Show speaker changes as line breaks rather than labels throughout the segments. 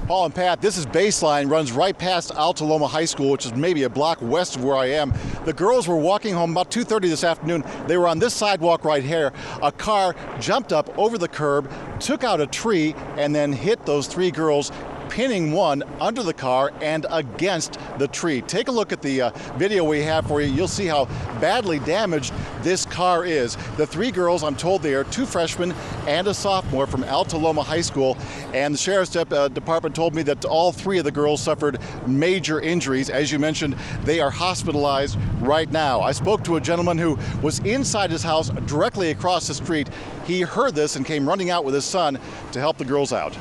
Paul and Pat, this is Baseline, runs right past Alta Loma High School, which is maybe a block west of where I am. The girls were walking home about 2:30 this afternoon. They were on this sidewalk right here. A car jumped up over the curb, took out a tree, and then hit those three girls, pinning one under the car and against the tree. Take a look at the video we have for you. You'll see how badly damaged this car is. The three girls, I'm told they are two freshmen and a sophomore from Alta Loma High School, and the Sheriff's Department told me that all three of the girls suffered major injuries. As you mentioned, they are hospitalized right now. I spoke to a gentleman who was inside his house directly across the street. He heard this and came running out with his son to help the girls out.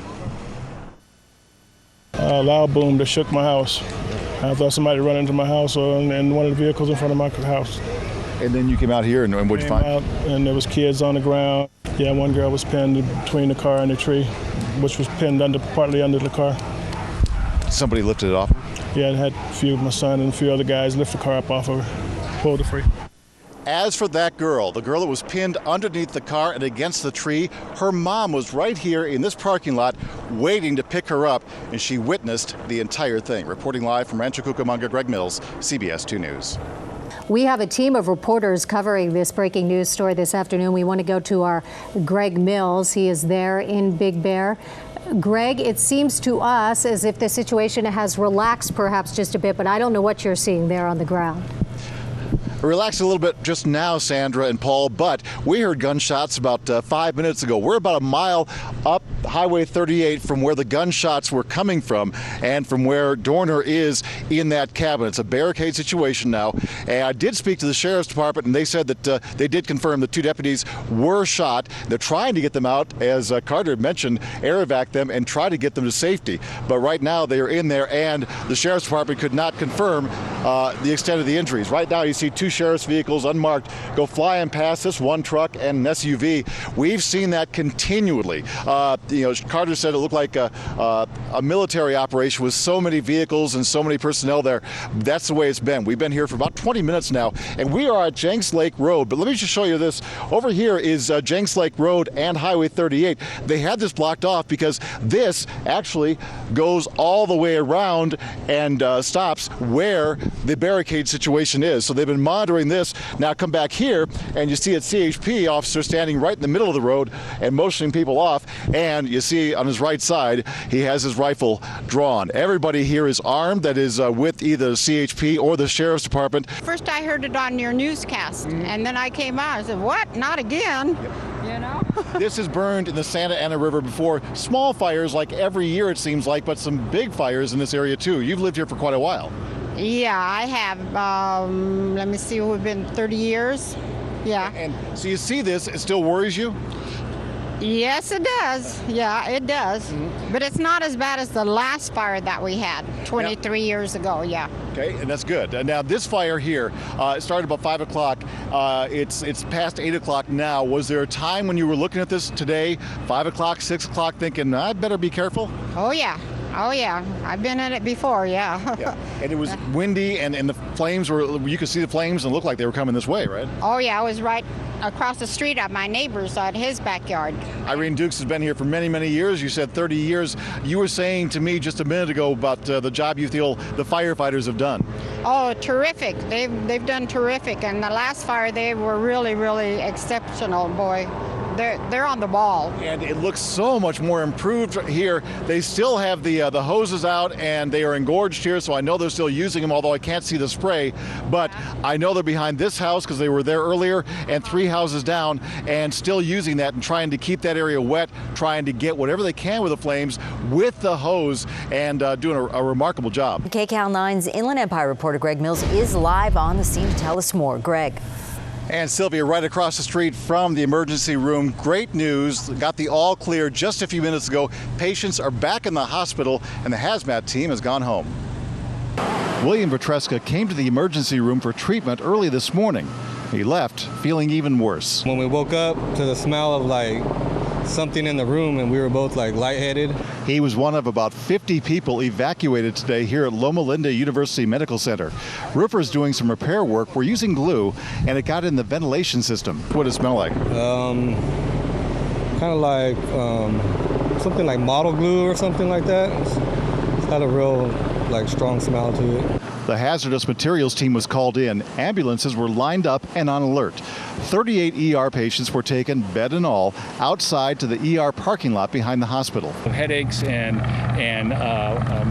A loud boom that shook my house. I thought somebody ran into my house and one of the vehicles in front of my house.
And then you came out here, and what'd you find?
And there was kids on the ground. Yeah, one girl was pinned between the car and the tree, which was pinned partly under the car.
Somebody lifted it off?
Yeah, it had my son and a few other guys lift the car up off of her, pulled her free.
As for that girl, the girl that was pinned underneath the car and against the tree, her mom was right here in this parking lot waiting to pick her up, and she witnessed the entire thing. Reporting live from Rancho Cucamonga, Greg Mills, CBS 2 News.
We have a team of reporters covering this breaking news story this afternoon. We want to go to our Greg Mills. He is there in Big Bear. Greg, it seems to us as if the situation has relaxed perhaps just a bit, but I don't know what you're seeing there on the ground.
Relaxed a little bit just now, Sandra and Paul, but we heard gunshots about 5 minutes ago. We're about a mile up Highway 38 from where the gunshots were coming from and from where Dorner is in that cabin. It's a barricade situation now. And I did speak to the Sheriff's Department, and they said that they did confirm the two deputies were shot. They're trying to get them out, as Carter mentioned, air evac them and try to get them to safety. But right now they are in there, and the Sheriff's Department could not confirm the extent of the injuries. Right now you see two sheriff's vehicles unmarked go flying past this, one truck and an SUV. We've seen that continually. Carter said it looked like a military operation with so many vehicles and so many personnel there. That's the way it's been. We've been here for about 20 minutes now, and we are at Jenks Lake Road. But let me just show you this. Over here is Jenks Lake Road and Highway 38. They had this blocked off because this actually goes all the way around and stops where the barricade situation is. So they've been monitoring this. Now come back here, and you see a CHP officer standing right in the middle of the road and motioning people off. And you see on his right side, he has his rifle drawn. Everybody here is armed, that is with either the CHP or the Sheriff's Department.
First I heard it on your newscast, and then I came out. I said, what? Not again. Yep. You know?
This has burned in the Santa Ana River before. Small fires like every year it seems like, but some big fires in this area too. You've lived here for quite a while.
Yeah, I have. Let me see, we've been 30 years. Yeah.
And so you see this, it still worries you?
Yes, it does. Yeah, it does. Mm-hmm. But it's not as bad as the last fire that we had 23 years ago, yeah.
Okay, and that's good. Now, this fire here, it started about 5 o'clock. It's past 8 o'clock now. Was there a time when you were looking at this today, 5 o'clock, 6 o'clock, thinking, I better be careful?
Oh, yeah. Oh, yeah. I've been in it before, yeah.
Yeah. And it was windy, and the flames you could see the flames and it looked like they were coming this way, right?
Oh, yeah. I was right across the street at my neighbor's at his backyard.
Irene Dukes has been here for many, many years. You said 30 years. You were saying to me just a minute ago about the job you feel the firefighters have done.
Oh, terrific. They've done terrific. And the last fire, they were really, really exceptional, boy. They're on the ball.
And it looks so much more improved here. They still have the hoses out, and they are engorged here, so I know they're still using them, although I can't see the spray. But I know they're behind this house because they were there earlier, and 3 houses down, and still using that and trying to keep that area wet, trying to get whatever they can with the flames with the hose, and doing a remarkable job.
KCAL 9's Inland Empire reporter Greg Mills is live on the scene to tell us more. Greg.
And Sylvia, right across the street from the emergency room, great news. Got the all clear just a few minutes ago. Patients are back in the hospital, and the hazmat team has gone home. William Petreska came to the emergency room for treatment early this morning. He left feeling even worse.
When we woke up to the smell of like something in the room, and we were both like lightheaded.
He was one of about 50 people evacuated today here at Loma Linda University Medical Center. Roofers doing some repair work were using glue, and it got in the ventilation system. What did it smell like?
Kind of like something like model glue or something like that. Had a real strong smell to it.
The hazardous materials team was called in. Ambulances were lined up and on alert. 38 ER patients were taken, bed and all, outside to the ER parking lot behind the hospital.
Headaches and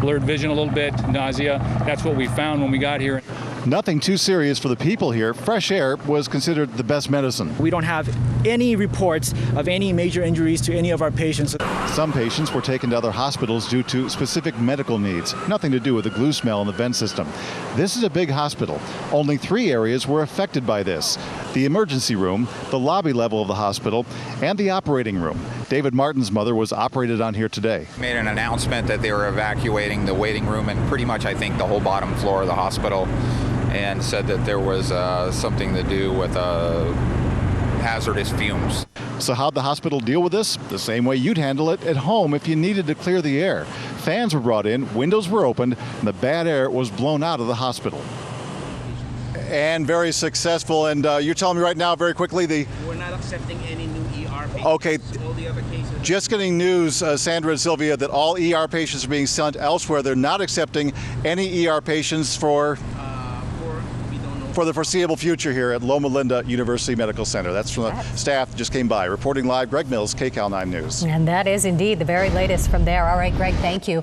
blurred vision a little bit, nausea. That's what we found when we got here.
Nothing too serious for the people here. Fresh air was considered the best medicine.
We don't have any reports of any major injuries to any of our patients.
Some patients were taken to other hospitals due to specific medical needs, nothing to do with the glue smell in the vent system. This is a big hospital. Only 3 areas were affected by this: the emergency room, the lobby level of the hospital, and the operating room. David Martin's mother was operated on here today.
Made an announcement that they were evacuating the waiting room and pretty much, I think, the whole bottom floor of the hospital, and said that there was something to do with hazardous fumes.
So how'd the hospital deal with this? The same way you'd handle it at home if you needed to clear the air. Fans were brought in, windows were opened, and the bad air was blown out of the hospital. And very successful. And you're telling me right now, very quickly,
we're not accepting any new ER patients.
Okay.
All the other cases.
Just getting news, Sandra and Sylvia, that all ER patients are being sent elsewhere. They're not accepting any ER patients for the foreseeable future here at Loma Linda University Medical Center. That's from the staff that just came by. Reporting live, Greg Mills, KCAL 9 News.
And that is indeed the very latest from there. All right, Greg, thank you.